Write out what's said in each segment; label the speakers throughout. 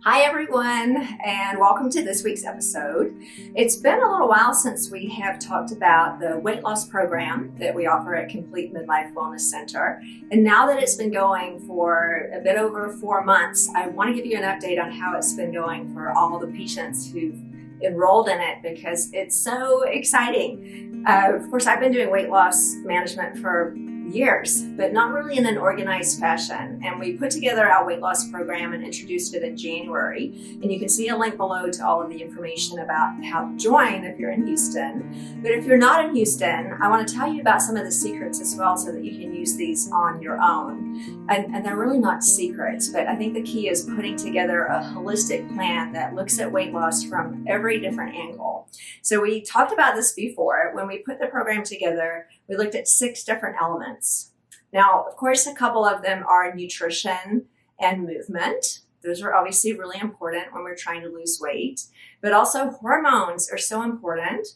Speaker 1: Hi everyone, and welcome to this week's episode. It's been a little while since we have talked about the weight loss program that we offer at Complete Midlife Wellness Center. And now that it's been going for a bit over 4 months, I want to give you an update on how it's been going for all the patients who've enrolled in it because it's so exciting. Of course, I've been doing weight loss management for years, but not really in an organized fashion. And we put together our weight loss program and introduced it in January. And you can see a link below to all of the information about how to join if you're in Houston. But if you're not in Houston, I want to tell you about some of the secrets as well so that you can use these on your own. And they're really not secrets, but I think the key is putting together a holistic plan that looks at weight loss from every different angle. So we talked about this before. When we put the program together, we looked at 6 different elements. Now, of course, a couple of them are nutrition and movement. Those are obviously really important when we're trying to lose weight, but also hormones are so important.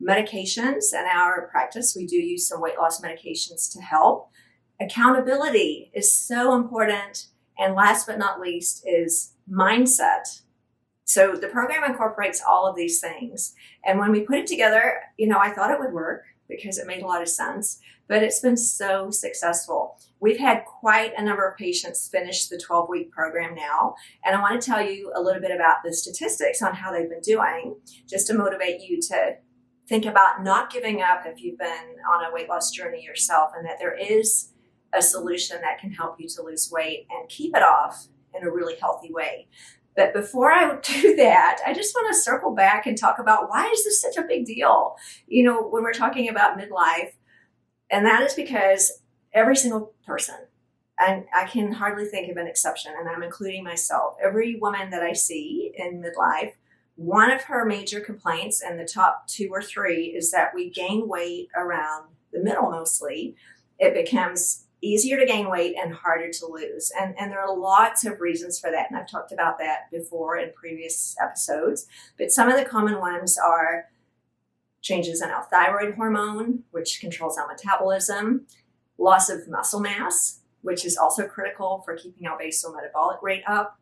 Speaker 1: Medications in our practice, we do use some weight loss medications to help. Accountability is so important. And last but not least is mindset. So the program incorporates all of these things. And when we put it together, I thought it would work because it made a lot of sense, but it's been so successful. We've had quite a number of patients finish the 12-week program now, and I want to tell you a little bit about the statistics on how they've been doing, just to motivate you to think about not giving up if you've been on a weight loss journey yourself, and that there is a solution that can help you to lose weight and keep it off in a really healthy way. But before I do that, I just want to circle back and talk about why is this such a big deal? When we're talking about midlife, and that is because every single person, and I can hardly think of an exception, and I'm including myself, every woman that I see in midlife, one of her major complaints, and the top 2 or 3, is that we gain weight around the middle mostly. It becomes easier to gain weight and harder to lose. And there are lots of reasons for that. And I've talked about that before in previous episodes. But some of the common ones are changes in our thyroid hormone, which controls our metabolism, loss of muscle mass, which is also critical for keeping our basal metabolic rate up,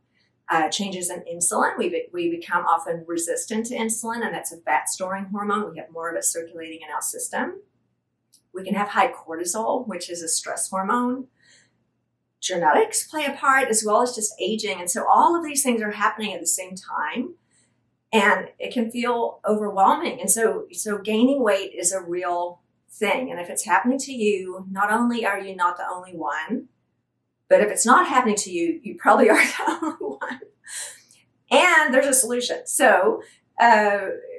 Speaker 1: changes in insulin. We become often resistant to insulin, and that's a fat storing hormone. We have more of it circulating in our system. We can have high cortisol, which is a stress hormone. Genetics play a part as well as just aging. And so all of these things are happening at the same time, and it can feel overwhelming. And so gaining weight is a real thing. And if it's happening to you, not only are you not the only one, but if it's not happening to you, you probably are the only one. And there's a solution. So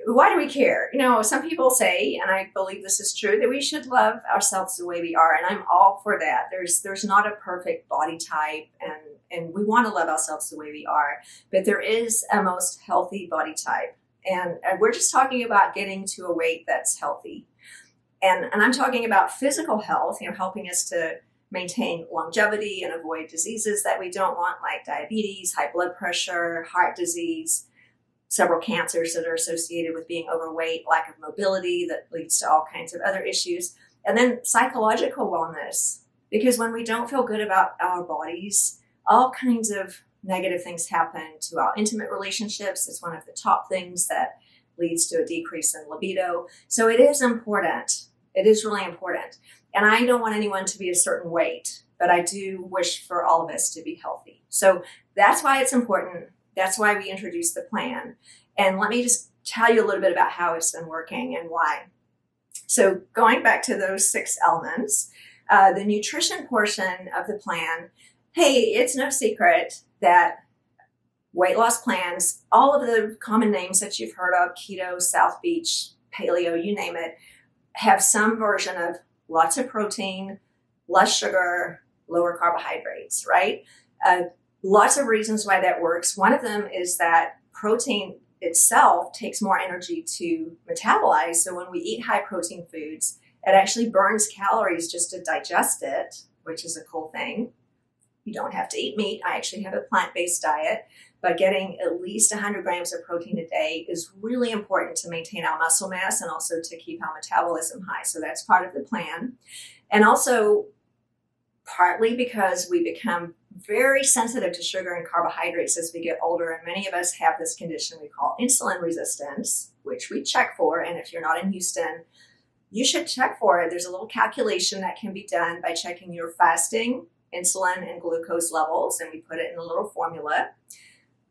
Speaker 1: why do we care? Some people say, and I believe this is true, that we should love ourselves the way we are. And I'm all for that. There's not a perfect body type, and we want to love ourselves the way we are. But there is a most healthy body type. And we're just talking about getting to a weight that's healthy. And I'm talking about physical health, helping us to maintain longevity and avoid diseases that we don't want, like diabetes, high blood pressure, heart disease, several cancers that are associated with being overweight, lack of mobility that leads to all kinds of other issues. And then psychological wellness, because when we don't feel good about our bodies, all kinds of negative things happen to our intimate relationships. It's one of the top things that leads to a decrease in libido. So it is important. It is really important. And I don't want anyone to be a certain weight, but I do wish for all of us to be healthy. So that's why it's important. That's why we introduced the plan. And let me just tell you a little bit about how it's been working and why. So going back to those 6 elements, the nutrition portion of the plan, hey, it's no secret that weight loss plans, all of the common names that you've heard of, keto, South Beach, paleo, you name it, have some version of lots of protein, less sugar, lower carbohydrates, right? Lots of reasons why that works. One of them is that protein itself takes more energy to metabolize. So when we eat high protein foods, it actually burns calories just to digest it, which is a cool thing. You don't have to eat meat. I actually have a plant-based diet, but getting at least 100 grams of protein a day is really important to maintain our muscle mass and also to keep our metabolism high. So that's part of the plan. And also partly because we become very sensitive to sugar and carbohydrates as we get older. And many of us have this condition we call insulin resistance, which we check for. And if you're not in Houston, you should check for it. There's a little calculation that can be done by checking your fasting insulin and glucose levels, and we put it in a little formula.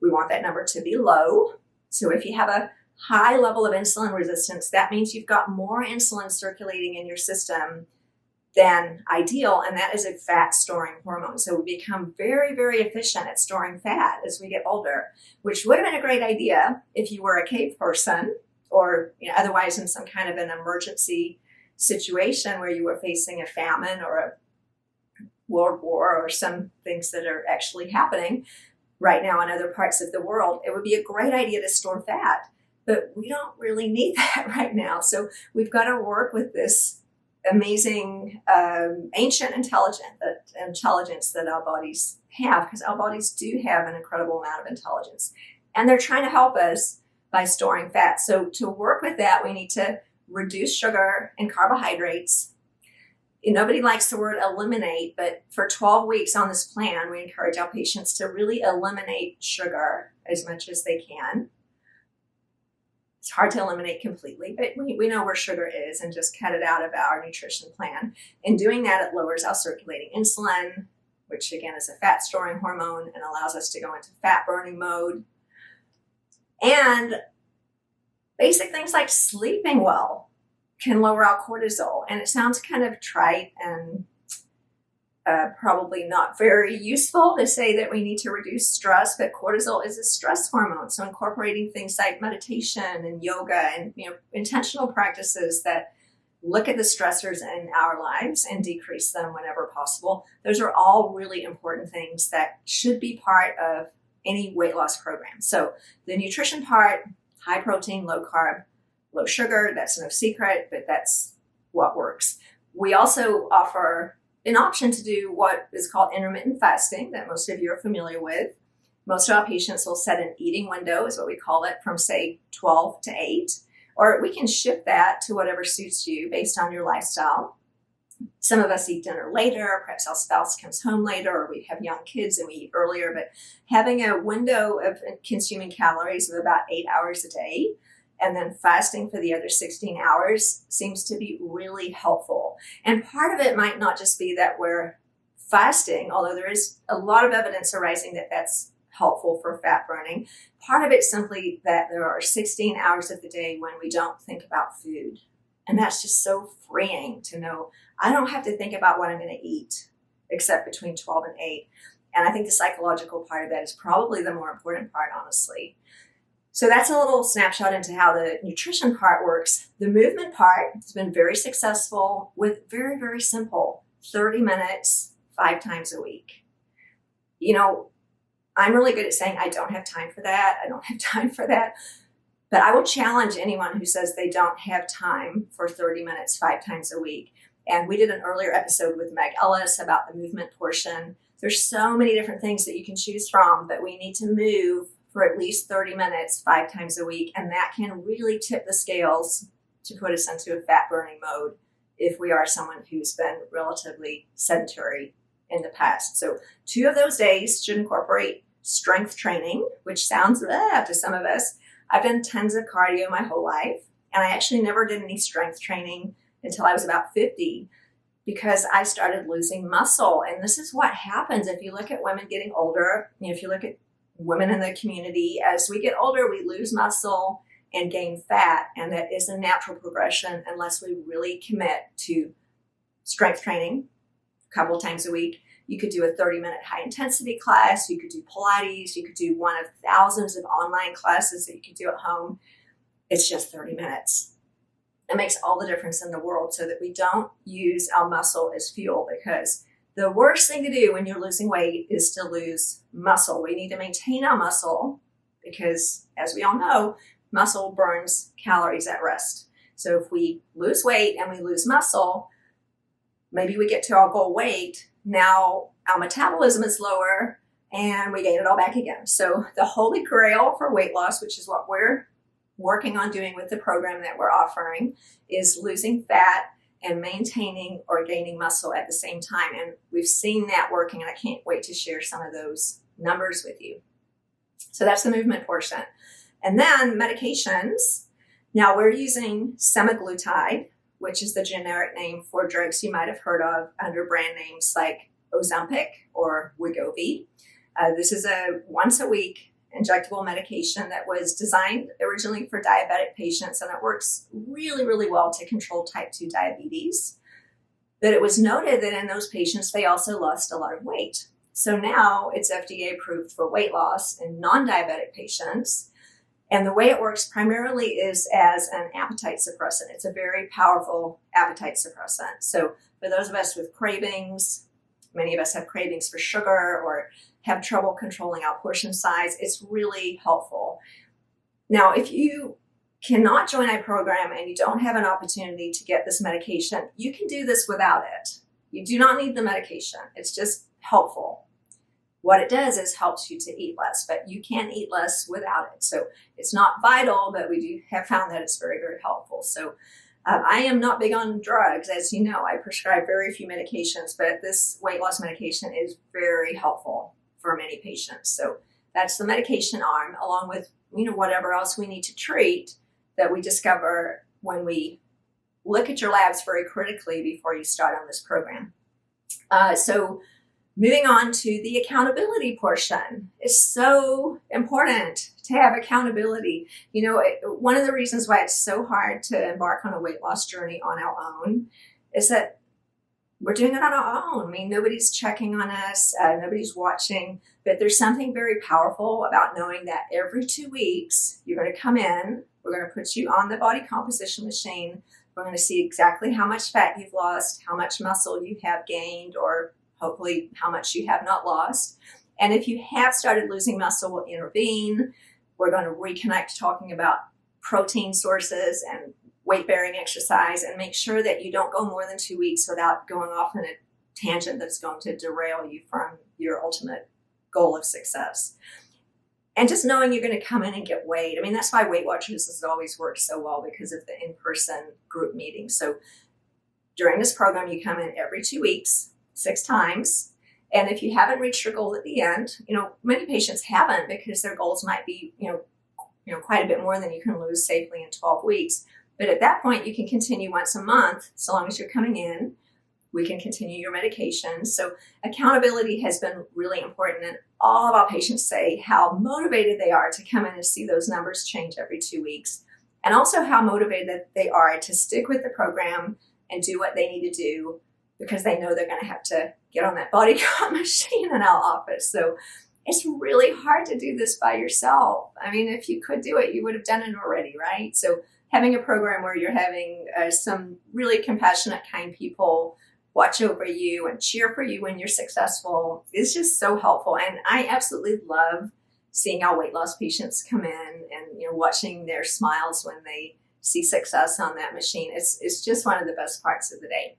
Speaker 1: We want that number to be low. So if you have a high level of insulin resistance, that means you've got more insulin circulating in your system than ideal, and that is a fat storing hormone. So we become very, very efficient at storing fat as we get older, which would have been a great idea if you were a cave person or otherwise in some kind of an emergency situation where you were facing a famine or a world war or some things that are actually happening right now in other parts of the world. It would be a great idea to store fat, but we don't really need that right now. So we've got to work with this amazing ancient intelligence that our bodies have, because our bodies do have an incredible amount of intelligence, and they're trying to help us by storing fat. So to work with that, we need to reduce sugar and carbohydrates. Nobody likes the word eliminate, but for 12 weeks on this plan, we encourage our patients to really eliminate sugar as much as they can. It's hard to eliminate completely, but we know where sugar is and just cut it out of our nutrition plan. In doing that, it lowers our circulating insulin, which again is a fat storing hormone and allows us to go into fat burning mode. And basic things like sleeping well can lower our cortisol. And it sounds kind of trite and probably not very useful to say that we need to reduce stress, but cortisol is a stress hormone. So incorporating things like meditation and yoga and intentional practices that look at the stressors in our lives and decrease them whenever possible, those are all really important things that should be part of any weight loss program. So the nutrition part, high protein, low carb, low sugar, that's no secret, but that's what works. We also offer an option to do what is called intermittent fasting that most of you are familiar with. Most of our patients will set an eating window, is what we call it, from say 12 to 8, or we can shift that to whatever suits you based on your lifestyle. Some of us eat dinner later, perhaps our spouse comes home later, or we have young kids and we eat earlier, but having a window of consuming calories of about 8 hours a day and then fasting for the other 16 hours seems to be really helpful. And part of it might not just be that we're fasting, although there is a lot of evidence arising that that's helpful for fat burning. Part of it's simply that there are 16 hours of the day when we don't think about food. And that's just so freeing to know I don't have to think about what I'm going to eat except between 12 and 8. And I think the psychological part of that is probably the more important part, honestly. So that's a little snapshot into how the nutrition part works. The movement part has been very successful with very, very simple 30 minutes, 5 times a week. I'm really good at saying I don't have time for that. I don't have time for that. But I will challenge anyone who says they don't have time for 30 minutes, 5 times a week. And we did an earlier episode with Meg Ellis about the movement portion. There's so many different things that you can choose from, but we need to move for at least 30 minutes, 5 times a week. And that can really tip the scales to put us into a fat burning mode if we are someone who's been relatively sedentary in the past. So 2 of those days should incorporate strength training, which sounds to some of us. I've done tons of cardio my whole life, and I actually never did any strength training until I was about 50 because I started losing muscle. And this is what happens if you look at women getting older. If you look at women in the community, as we get older, we lose muscle and gain fat. And that is a natural progression unless we really commit to strength training a couple of times a week. You could do a 30-minute high-intensity class. You could do Pilates. You could do one of thousands of online classes that you could do at home. It's just 30 minutes. It makes all the difference in the world so that we don't use our muscle as fuel, because the worst thing to do when you're losing weight is to lose muscle. We need to maintain our muscle because, as we all know, muscle burns calories at rest. So if we lose weight and we lose muscle, maybe we get to our goal weight. Now our metabolism is lower and we gain it all back again. So the holy grail for weight loss, which is what we're working on doing with the program that we're offering, is losing fat and maintaining or gaining muscle at the same time. And we've seen that working, and I can't wait to share some of those numbers with you. So that's the movement portion. And then medications. Now we're using semaglutide, which is the generic name for drugs you might have heard of under brand names like Ozempic or Wegovy. This is a once a week injectable medication that was designed originally for diabetic patients, and it works really, really well to control type 2 diabetes. But it was noted that in those patients, they also lost a lot of weight. So now it's FDA approved for weight loss in non-diabetic patients. And the way it works primarily is as an appetite suppressant. It's a very powerful appetite suppressant. So for those of us with cravings, many of us have cravings for sugar or have trouble controlling our portion size, it's really helpful. Now, if you cannot join our program and you don't have an opportunity to get this medication, you can do this without it. You do not need the medication. It's just helpful. What it does is helps you to eat less, but you can eat less without it. So it's not vital, but we do have found that it's very, very helpful. So I am not big on drugs. As you know, I prescribe very few medications, but this weight loss medication is very helpful for many patients. So that's the medication arm, along with, whatever else we need to treat that we discover when we look at your labs very critically before you start on this program. So moving on to the accountability portion. It's so important to have accountability. One of the reasons why it's so hard to embark on a weight loss journey on our own is that we're doing it on our own. I mean, nobody's checking on us, nobody's watching, but there's something very powerful about knowing that every 2 weeks, you're going to come in, we're going to put you on the body composition machine, we're going to see exactly how much fat you've lost, how much muscle you have gained, or hopefully how much you have not lost. And if you have started losing muscle, we'll intervene. We're going to reconnect talking about protein sources and weight-bearing exercise, and make sure that you don't go more than 2 weeks without going off in a tangent that's going to derail you from your ultimate goal of success. And just knowing you're going to come in and get weighed. I mean, that's why Weight Watchers has always worked so well, because of the in-person group meetings. So during this program, you come in every 2 weeks, 6 times. And if you haven't reached your goal at the end, many patients haven't, because their goals might be, quite a bit more than you can lose safely in 12 weeks. But at that point, you can continue once a month, so long as you're coming in. We can continue your medications. So accountability has been really important. And all of our patients say how motivated they are to come in and see those numbers change every 2 weeks. And also how motivated they are to stick with the program and do what they need to do, because they know they're going to have to get on that body comp machine in our office. So it's really hard to do this by yourself. I mean, if you could do it, you would have done it already, right? So having a program where you're having some really compassionate, kind people watch over you and cheer for you when you're successful is just so helpful. And I absolutely love seeing our weight loss patients come in and watching their smiles when they see success on that machine. It's just one of the best parts of the day.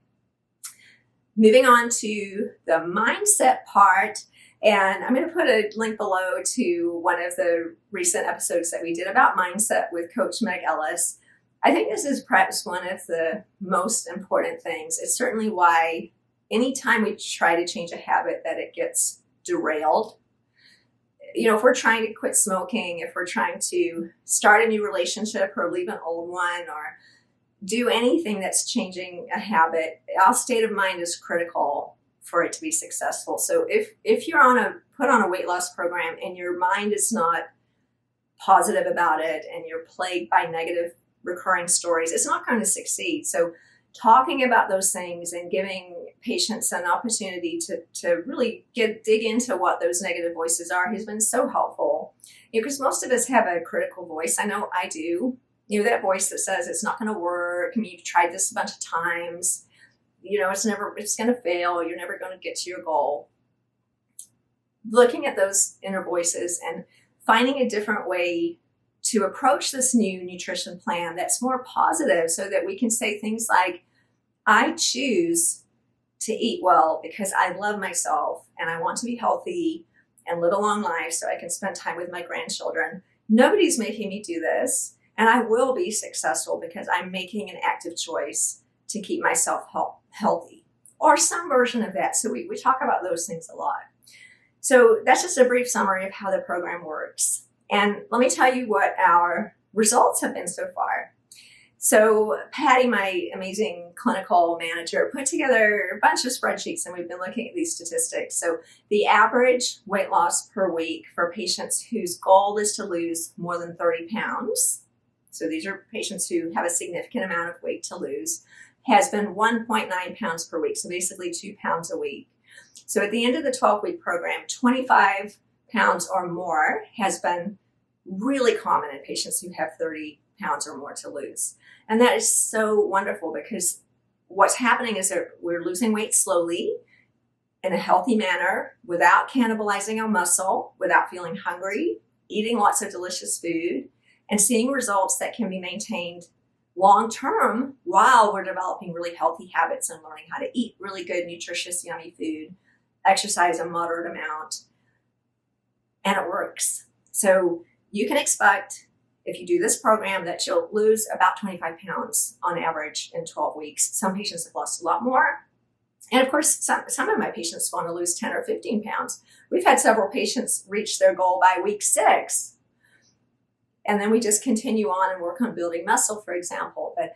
Speaker 1: Moving on to the mindset part, and I'm going to put a link below to one of the recent episodes that we did about mindset with Coach Meg Ellis. I think this is perhaps one of the most important things. It's certainly why anytime we try to change a habit that it gets derailed. If we're trying to quit smoking, if we're trying to start a new relationship or leave an old one, or do anything that's changing a habit, our state of mind is critical for it to be successful. So if you're put on a weight loss program and your mind is not positive about it and you're plagued by negative recurring stories, it's not going to succeed. So talking about those things and giving patients an opportunity to really dig into what those negative voices are has been so helpful. Because most of us have a critical voice. I know I do. That voice that says it's not going to work. I mean, you've tried this a bunch of times. It's going to fail. You're never going to get to your goal. Looking at those inner voices and finding a different way to approach this new nutrition plan that's more positive, so that we can say things like, I choose to eat well because I love myself and I want to be healthy and live a long life so I can spend time with my grandchildren. Nobody's making me do this, and I will be successful because I'm making an active choice to keep myself healthy, or some version of that. So we talk about those things a lot. So that's just a brief summary of how the program works. And let me tell you what our results have been so far. So Patty, my amazing clinical manager, put together a bunch of spreadsheets, and we've been looking at these statistics. So the average weight loss per week for patients whose goal is to lose more than 30 pounds, so these are patients who have a significant amount of weight to lose, has been 1.9 pounds per week, so basically 2 pounds a week. So at the end of the 12-week program, 25 pounds or more has been really common in patients who have 30 pounds or more to lose. And that is so wonderful, because what's happening is that we're losing weight slowly in a healthy manner without cannibalizing our muscle, without feeling hungry, eating lots of delicious food, and seeing results that can be maintained long term while we're developing really healthy habits and learning how to eat really good, nutritious, yummy food, exercise a moderate amount, and it works. So you can expect, if you do this program, that you'll lose about 25 pounds on average in 12 weeks. Some patients have lost a lot more. And of course, some of my patients want to lose 10 or 15 pounds. We've had several patients reach their goal by week 6. And then we just continue on and work on building muscle, for example. But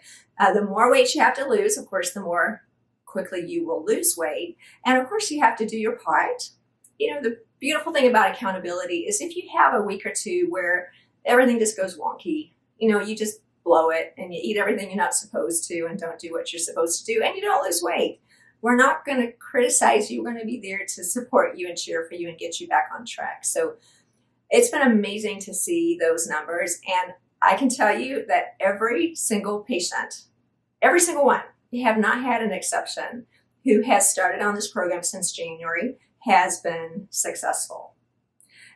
Speaker 1: the more weight you have to lose, of course, the more quickly you will lose weight. And of course, you have to do your part. You know, the beautiful thing about accountability is if you have a week or two where everything just goes wonky, you know, you just blow it and you eat everything you're not supposed to and don't do what you're supposed to do, and you don't lose weight, we're not going to criticize you. We're going to be there to support you and cheer for you and get you back on track. So it's been amazing to see those numbers. And I can tell you that every single patient, every single one, we have not had an exception, who has started on this program since January has been successful.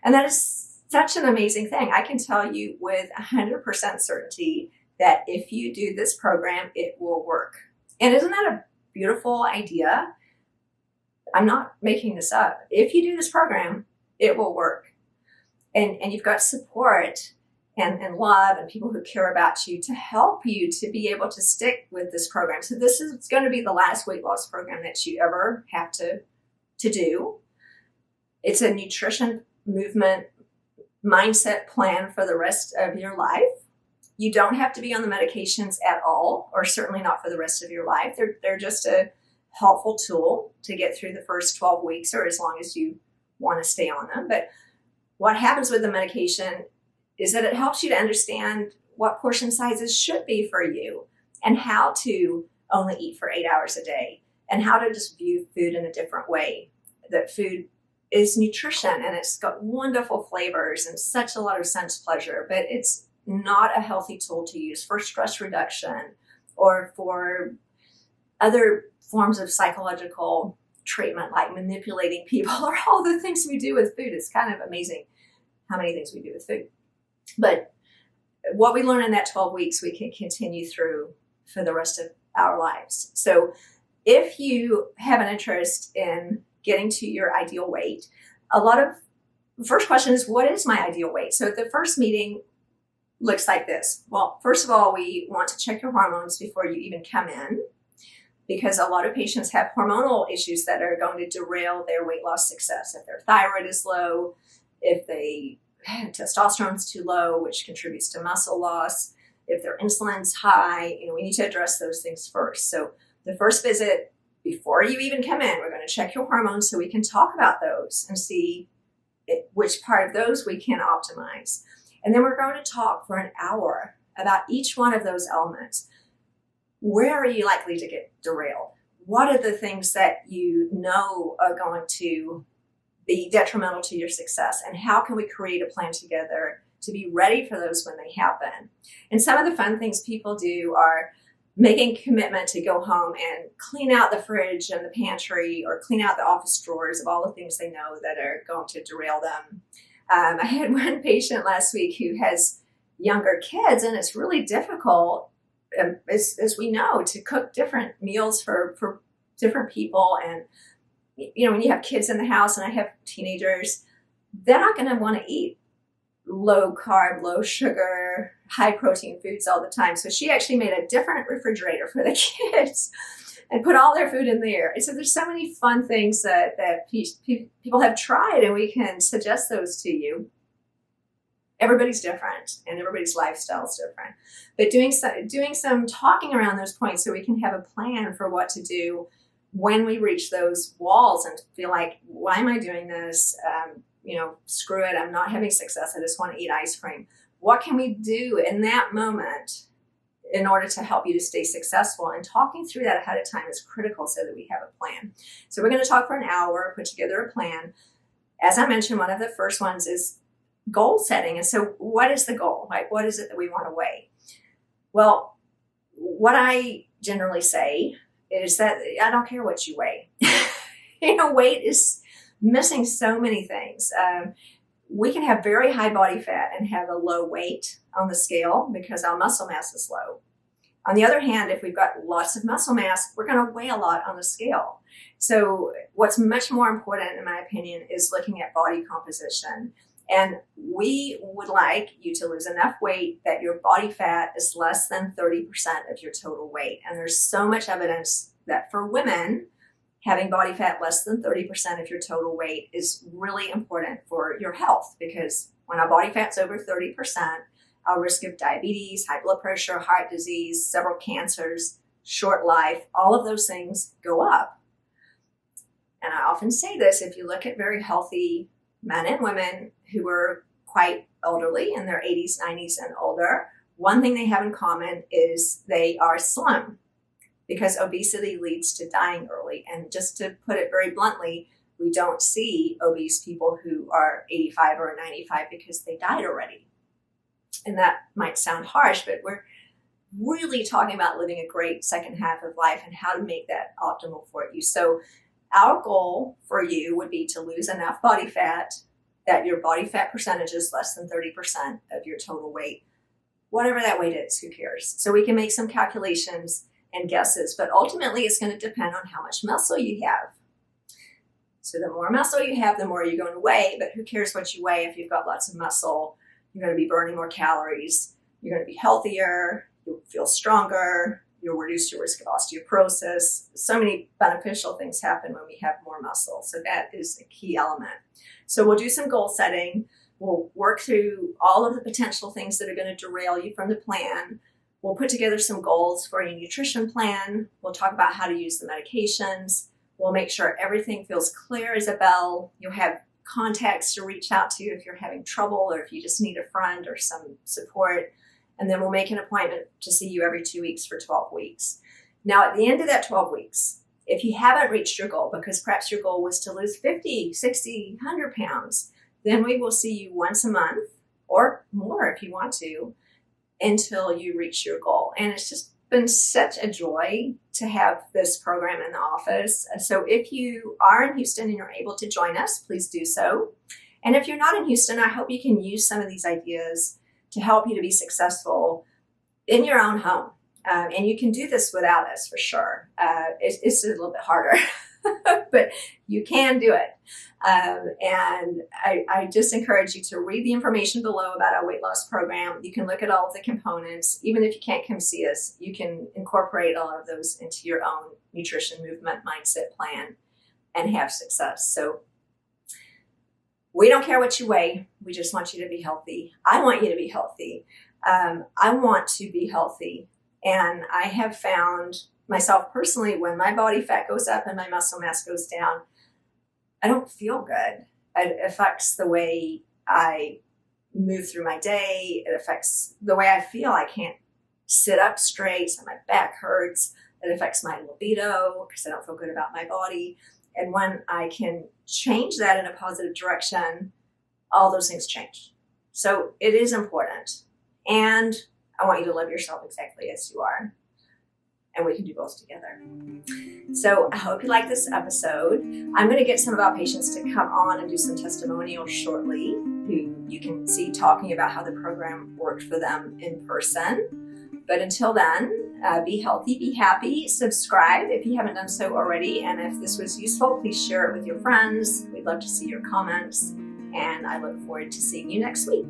Speaker 1: And that is such an amazing thing. I can tell you with 100% certainty that if you do this program, it will work. And isn't that a beautiful idea? I'm not making this up. If you do this program, it will work. And you've got support and love and people who care about you to help you to be able to stick with this program. So this is going to be the last weight loss program that you ever have to do. It's a nutrition, movement, mindset plan for the rest of your life. You don't have to be on the medications at all, or certainly not for the rest of your life. They're just a helpful tool to get through the first 12 weeks, or as long as you want to stay on them. But what happens with the medication is that it helps you to understand what portion sizes should be for you, and how to only eat for 8 hours a day, and how to just view food in a different way. That food is nutrition, and it's got wonderful flavors and such a lot of sense pleasure, but it's not a healthy tool to use for stress reduction or for other forms of psychological treatment, like manipulating people, or all the things we do with food. It's kind of amazing how many things we do with food. But what we learn in that 12 weeks, we can continue through for the rest of our lives. So if you have an interest in getting to your ideal weight, the first question is, what is my ideal weight? So the first meeting looks like this. Well, first of all, we want to check your hormones before you even come in, because a lot of patients have hormonal issues that are going to derail their weight loss success. If their thyroid is low, if testosterone's too low, which contributes to muscle loss, if their insulin's high, we need to address those things first. So the first visit, before you even come in, we're going to check your hormones so we can talk about those and see which part of those we can optimize. And then we're going to talk for an hour about each one of those elements. Where are you likely to get derailed? What are the things that you know are going to be detrimental to your success? And how can we create a plan together to be ready for those when they happen? And some of the fun things people do are making a commitment to go home and clean out the fridge and the pantry, or clean out the office drawers of all the things they know that are going to derail them. I had one patient last week who has younger kids, and it's really difficult, as we know, to cook different meals for different people. And, when you have kids in the house, and I have teenagers, they're not going to want to eat low carb, low sugar, high protein foods all the time. So she actually made a different refrigerator for the kids and put all their food in there. And so there's so many fun things that people have tried, and we can suggest those to you. Everybody's different and everybody's lifestyle is different. But doing some talking around those points so we can have a plan for what to do when we reach those walls and feel like, why am I doing this? Screw it. I'm not having success. I just want to eat ice cream. What can we do in that moment in order to help you to stay successful? And talking through that ahead of time is critical so that we have a plan. So we're going to talk for an hour, put together a plan. As I mentioned, one of the first ones is goal setting. And so what is the goal? Like, what is it that we want to weigh? Well, what I generally say is that I don't care what you weigh. Weight is missing so many things. We can have very high body fat and have a low weight on the scale because our muscle mass is low. On the other hand, if we've got lots of muscle mass, we're going to weigh a lot on the scale. So what's much more important, in my opinion, is looking at body composition. And we would like you to lose enough weight that your body fat is less than 30% of your total weight. And there's so much evidence that for women, having body fat less than 30% of your total weight is really important for your health, because when our body fat's over 30%, our risk of diabetes, high blood pressure, heart disease, several cancers, short life, all of those things go up. And I often say this, if you look at very healthy men and women who are quite elderly, in their 80s, 90s, and older, one thing they have in common is they are slim, because obesity leads to dying early. And just to put it very bluntly, we don't see obese people who are 85 or 95 because they died already. And that might sound harsh, but we're really talking about living a great second half of life and how to make that optimal for you. So our goal for you would be to lose enough body fat that your body fat percentage is less than 30% of your total weight. Whatever that weight is, who cares? So we can make some calculations and guesses, but ultimately it's going to depend on how much muscle you have. So the more muscle you have, the more you're going to weigh, but who cares what you weigh if you've got lots of muscle? You're going to be burning more calories. You're going to be healthier. You'll feel stronger. You'll reduce your risk of osteoporosis. So many beneficial things happen when we have more muscle. So that is a key element. So we'll do some goal setting. We'll work through all of the potential things that are going to derail you from the plan. We'll put together some goals for your nutrition plan. We'll talk about how to use the medications. We'll make sure everything feels clear as a bell. You'll have contacts to reach out to if you're having trouble or if you just need a friend or some support. And then we'll make an appointment to see you every 2 weeks for 12 weeks. Now, at the end of that 12 weeks, if you haven't reached your goal, because perhaps your goal was to lose 50, 60, 100 pounds, then we will see you once a month or more if you want to until you reach your goal. And it's just been such a joy to have this program in the office. So if you are in Houston and you're able to join us, please do so. And if you're not in Houston, I hope you can use some of these ideas to help you to be successful in your own home. And you can do this without us for sure. It's a little bit harder, but you can do it. And I just encourage you to read the information below about our weight loss program. You can look at all of the components. Even if you can't come see us, you can incorporate all of those into your own nutrition, movement, mindset plan and have success. So we don't care what you weigh. We just want you to be healthy. I want you to be healthy. I want to be healthy. And I have found myself personally, when my body fat goes up and my muscle mass goes down, I don't feel good. It affects the way I move through my day. It affects the way I feel. I can't sit up straight, so my back hurts. It affects my libido because I don't feel good about my body. And when I can change that in a positive direction, all those things change. So it is important. And I want you to love yourself exactly as you are. And we can do both together. So I hope you like this episode. I'm going to get some of our patients to come on and do some testimonials shortly, who you can see talking about how the program worked for them in person. But until then, be healthy, be happy, subscribe if you haven't done so already. And if this was useful, please share it with your friends. We'd love to see your comments. And I look forward to seeing you next week.